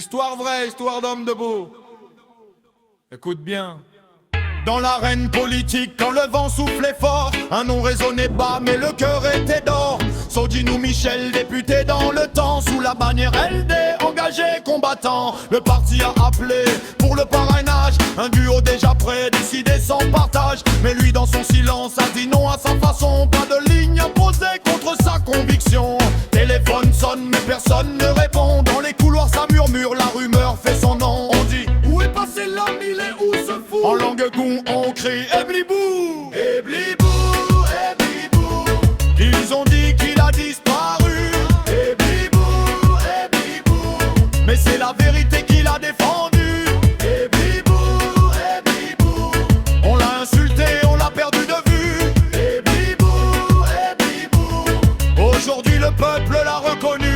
Histoire vraie, histoire d'homme debout. Écoute bien. Dans l'arène politique, quand le vent soufflait fort, un nom résonnait bas, mais le cœur était d'or. Sodinou Michel, député dans le temps, sous la bannière LD, engagé combattant. Le parti a appelé pour le parrainage, un duo déjà prêt, décidé sans partage. Mais lui dans son silence a dit non à sa façon, pas de ligne imposée contre sa conviction. Téléphone sonne mais personne ne répond, dans les couloirs ça murmure, la rumeur fait son nom. On dit où est passé l'homme, il est où ce fou? En langue goût on crie Eblibou, Eblibou, Eblibou. Ils ont dit qu'il a disparu, Eblibou, Eblibou. Mais c'est la vérité qu'il a défendue, Eblibou, Eblibou. On l'a insulté, on l'a perdu de vue, Eblibou, Eblibou. Aujourd'hui le peuple l'a reconnu.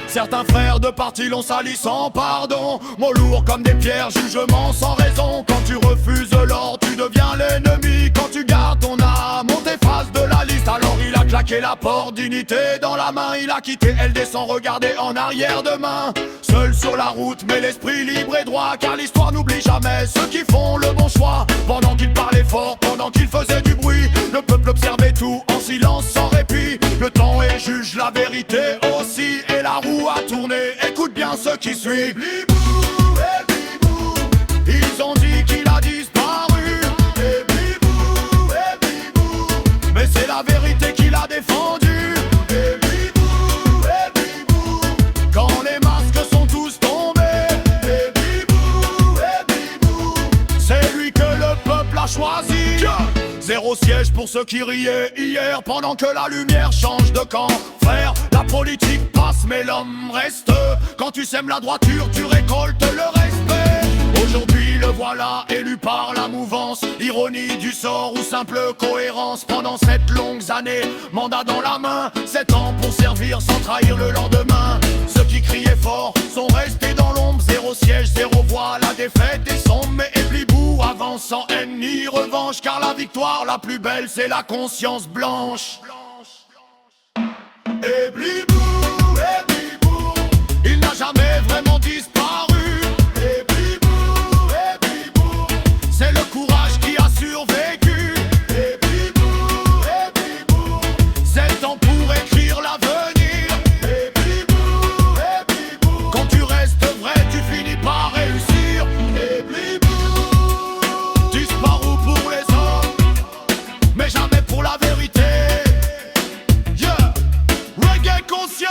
Certains frères de parti l'ont sali sans pardon, mots lourds comme des pierres, jugement sans raison. Quand tu refuses l'or, tu deviens l'ennemi. Quand tu gardes ton âme, on t'efface de la liste. Alors il a claqué la porte, dignité dans la main. Il a quitté LD sans regarder en arrière demain. Seul sur la route, mais l'esprit libre et droit, car l'histoire n'oublie jamais ceux qui font le bon choix. Pendant qu'il parlait fort, pendant qu'il faisait du bruit, le peuple observait tout en silence sans répit. Le temps est juge, la vérité aussi, et la roue a tourné. Écoute bien ceux qui suivent. Eblibou, Eblibou. Ils ont dit qu'il a disparu, Eblibou, Eblibou. Mais c'est la vérité qu'il a défendue, Eblibou, Eblibou. Quand les masques sont tous tombés, Eblibou, Eblibou. C'est lui que le peuple a choisi. Zéro siège pour ceux qui riaient hier, pendant que la lumière change de camp. Frère, la politique passe mais l'homme reste. Quand tu sèmes la droiture, tu récoltes le respect. Aujourd'hui le voilà, élu par la mouvance. Ironie du sort ou simple cohérence. Pendant 7 longues années, mandat dans la main, 7 ans pour servir sans trahir le lendemain. Ceux qui criaient fort sont restés dans l'ombre. Zéro siège, zéro voix, la défaite est sombre. Mais Eblibou avance sans haine ni revanche, car la victoire la plus belle c'est la conscience blanche. Eblibou, Eblibou. Il n'a jamais vraiment disparu, Eblibou, Eblibou. C'est le courage qui a survécu, Eblibou, Eblibou. 7 ans pour écrire l'avenir, Eblibou, Eblibou. Quand tu restes vrai, tu finis par réussir, Eblibou. Disparu pour les hommes, mais jamais pour la vérité. Yeah, reggae conscient.